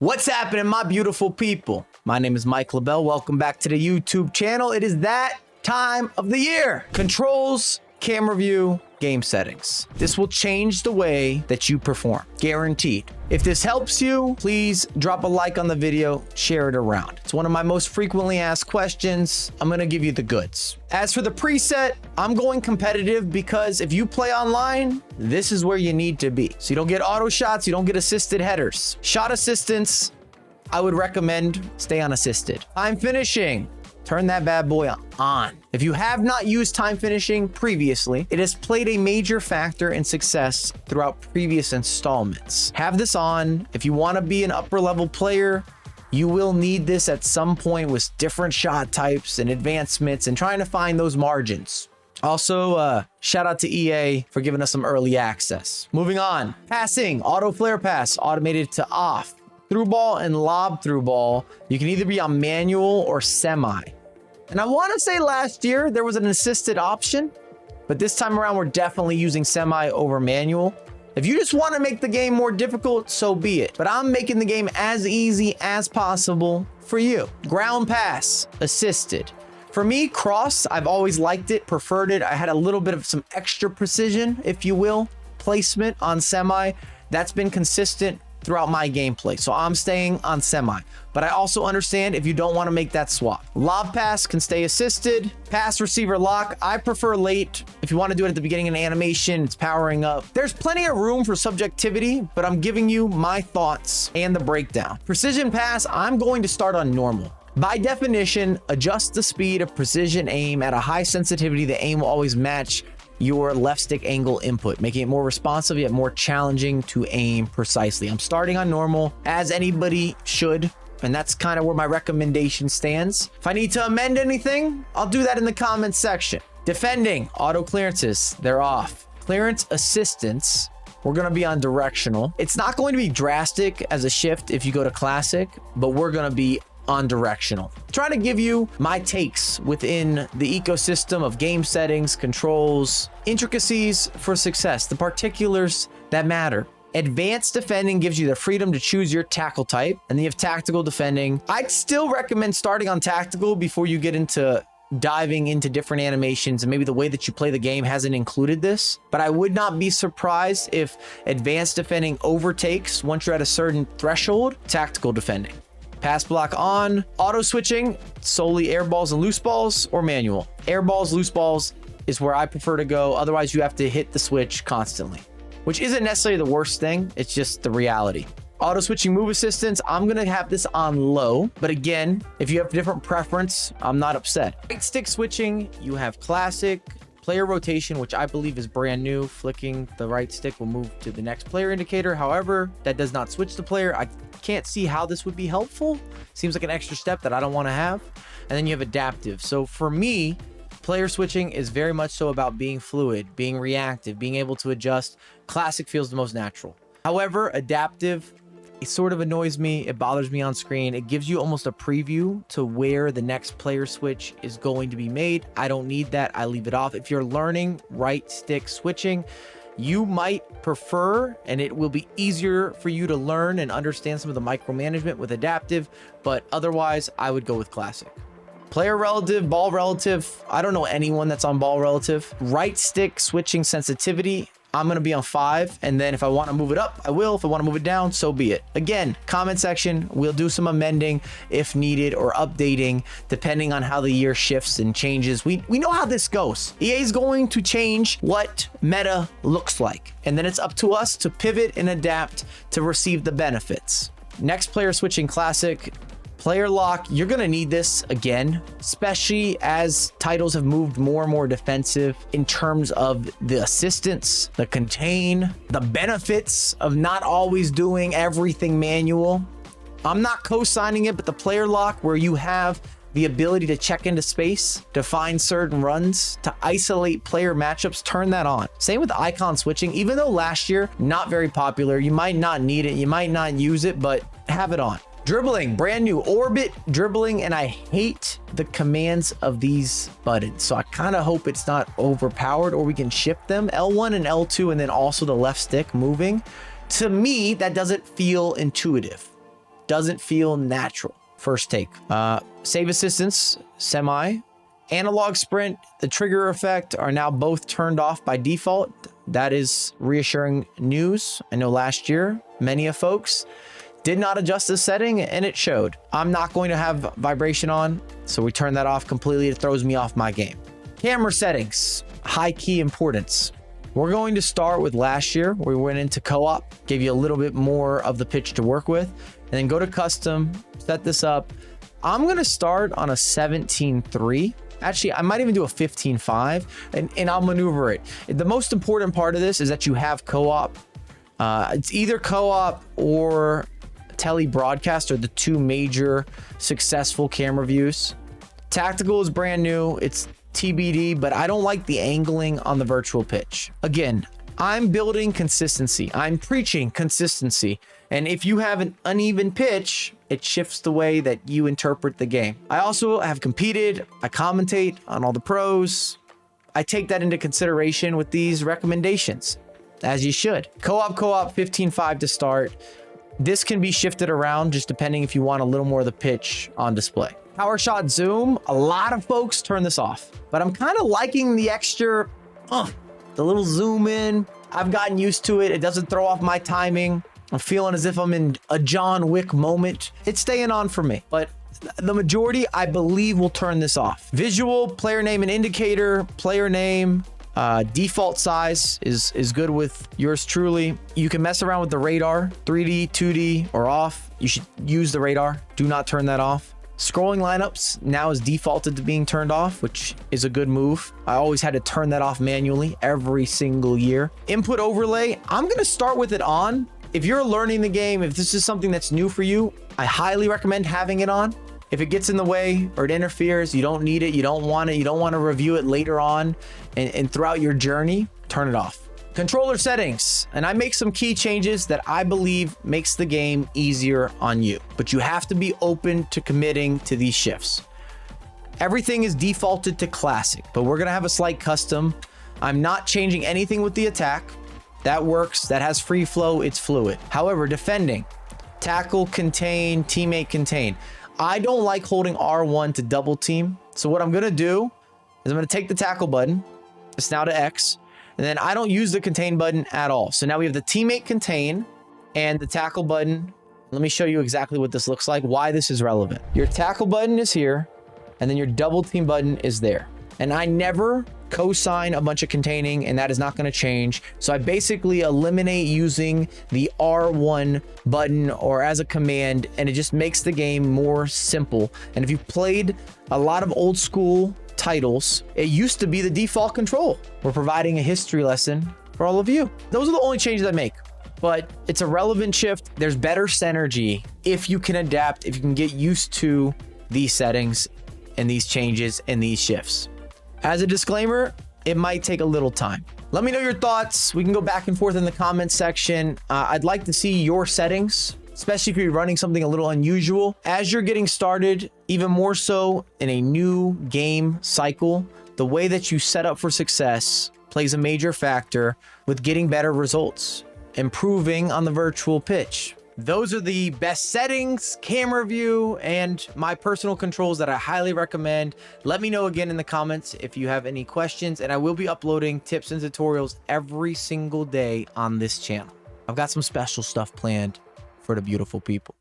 What's happening, my beautiful people? My name is Mike LaBelle. Welcome back to the YouTube channel. It is that time of the year. Controls, camera view, game settings. This will change the way that you perform, guaranteed. If this helps you, please drop a like on the video, share it around. It's one of my most frequently asked questions. I'm gonna give you the goods. As for the preset, I'm going competitive because if you play online, this is where you need to be. So you don't get auto shots, you don't get assisted headers. Shot assistance, I would recommend stay unassisted. Time finishing, turn that bad boy on. If you have not used time finishing previously, it has played a major factor in success throughout previous installments. Have this on. If you want to be an upper level player, you will need this at some point with different shot types and advancements and trying to find those margins. Also, shout out to EA for giving us some early access. Moving on, passing, auto flare pass, automated to off. Through ball and lob through ball, you can either be on manual or semi. And I want to say last year there was an assisted option, but this time around we're definitely using semi over manual. If you just want to make the game more difficult, so be it. But I'm making the game as easy as possible for you. Ground pass, assisted. For me, cross, I've always liked it, preferred it. I had a little bit of some extra precision, if you will, placement on semi. That's been consistent throughout my gameplay, so I'm staying on semi. But I also understand if you don't want to make that swap. Lob pass can stay assisted. Pass receiver lock, I prefer late. If you want to do it at the beginning of an animation, it's powering up. There's plenty of room for subjectivity, but I'm giving you my thoughts and the breakdown. Precision pass, I'm going to start on normal. By definition, adjust the speed of precision aim at a high sensitivity. The aim will always match your left stick angle input, making it more responsive yet more challenging to aim precisely. I'm starting on normal, as anybody should, and that's kind of where my recommendation stands. If I need to amend anything, I'll do that in the comments section. Defending, auto clearances, they're off. Clearance assistance, we're gonna be on directional. It's not going to be drastic as a shift if you go to classic, but we're gonna be on directional. Trying to give you my takes within the ecosystem of game settings, controls, intricacies for success, the particulars that matter. Advanced defending gives you the freedom to choose your tackle type, and then you have tactical defending. I'd still recommend starting on tactical before you get into diving into different animations, and maybe the way that you play the game hasn't included this, but I would not be surprised if advanced defending overtakes, once you're at a certain threshold, tactical defending. Pass block on, auto switching, solely air balls and loose balls, or manual. Air balls, loose balls is where I prefer to go. Otherwise, you have to hit the switch constantly, which isn't necessarily the worst thing. It's just the reality. Auto switching move assistance, I'm gonna have this on low, but again, if you have a different preference, I'm not upset. Right stick switching, you have classic, player rotation, which I believe is brand new. Flicking the right stick will move to the next player indicator. However, that does not switch the player. I can't see how this would be helpful. Seems like an extra step that I don't want to have. And then you have adaptive. So for me, player switching is very much so about being fluid, being reactive, being able to adjust. Classic feels the most natural. However, adaptive, it sort of annoys me. It bothers me on screen. It gives you almost a preview to where the next player switch is going to be made. I don't need that. I leave it off. If you're learning right stick switching, you might prefer, and it will be easier for you to learn and understand some of the micromanagement with adaptive, but otherwise I would go with classic. Player relative, ball relative, I don't know anyone that's on ball relative. Right stick switching sensitivity, I'm gonna be on 5, and then if I wanna move it up, I will. If I wanna move it down, so be it. Again, comment section, we'll do some amending if needed or updating, depending on how the year shifts and changes. We know how this goes. EA is going to change what meta looks like, and then it's up to us to pivot and adapt to receive the benefits. Next, player switching classic. Player lock, you're going to need this again, especially as titles have moved more and more defensive in terms of the assistance, the contain, the benefits of not always doing everything manual. I'm not co-signing it, but the player lock where you have the ability to check into space, to find certain runs, to isolate player matchups, turn that on. Same with icon switching, even though last year, not very popular. You might not need it, you might not use it, but have it on. Dribbling, brand new orbit dribbling, and I hate the commands of these buttons. So I kind of hope it's not overpowered, or we can shift them, L1 and L2, and then also the left stick moving. To me, that doesn't feel intuitive. doesn't feel natural. First take. Save assistance, semi. Analog sprint, the trigger effect are now both turned off by default. That is reassuring news. I know last year, many of folks did not adjust this setting and it showed. I'm not going to have vibration on, so we turn that off completely. It throws me off my game. Camera settings, high key importance. We're going to start with last year where we went into co-op, gave you a little bit more of the pitch to work with, and then go to custom, set this up. I'm going to start on a 17.3. Actually, I might even do a 15.5 and I'll maneuver it. The most important part of this is that you have co-op. It's either co-op or tele broadcast are the two major successful camera views. Tactical is brand new. It's TBD, but I don't like the angling on the virtual pitch. Again, I'm building consistency. I'm preaching consistency. And if you have an uneven pitch, it shifts the way that you interpret the game. I also have competed. I commentate on all the pros. I take that into consideration with these recommendations, as you should. Co-op 15.5 to start. This can be shifted around just depending if you want a little more of the pitch on display. Power shot zoom, a lot of folks turn this off, but I'm kind of liking the extra, the little zoom in. I've gotten used to it. It doesn't throw off my timing. I'm feeling as if I'm in a John Wick moment. It's staying on for me, but the majority, I believe, will turn this off. Visual, player name and indicator, player name, default size is good with yours truly. You can mess around with the radar, 3D, 2D, or off. You should use the radar. Do not turn that off. Scrolling lineups now is defaulted to being turned off, which is a good move. I always had to turn that off manually every single year. Input overlay, I'm going to start with it on. If you're learning the game, if this is something that's new for you, I highly recommend having it on. If it gets in the way or it interferes, you don't need it, you don't want it, you don't want to review it later on and throughout your journey, turn it off. Controller settings, and I make some key changes that I believe makes the game easier on you, but you have to be open to committing to these shifts. Everything is defaulted to classic, but we're gonna have a slight custom. I'm not changing anything with the attack. That works, that has free flow, it's fluid. However, defending, tackle, contain, teammate, contain. I don't like holding R1 to double team. So what I'm gonna do is I'm gonna take the tackle button, it's now to X, and then I don't use the contain button at all. So now we have the teammate contain and the tackle button. Let me show you exactly what this looks like, why this is relevant. Your tackle button is here, and then your double team button is there. And I never co-sign a bunch of containing, and that is not going to change. So I basically eliminate using the R1 button or as a command, and it just makes the game more simple. And if you've played a lot of old school titles, it used to be the default control. We're providing a history lesson for all of you. Those are the only changes I make, but it's a relevant shift. There's better synergy if you can adapt, if you can get used to these settings and these changes and these shifts. As a disclaimer, it might take a little time. Let me know your thoughts. We can go back and forth in the comments section. I'd like to see your settings, especially if you're running something a little unusual. As you're getting started, even more so in a new game cycle, the way that you set up for success plays a major factor with getting better results, improving on the virtual pitch. Those are the best settings, camera view, and my personal controls that I highly recommend. Let me know again in the comments if you have any questions, and I will be uploading tips and tutorials every single day on this channel. I've got some special stuff planned for the beautiful people.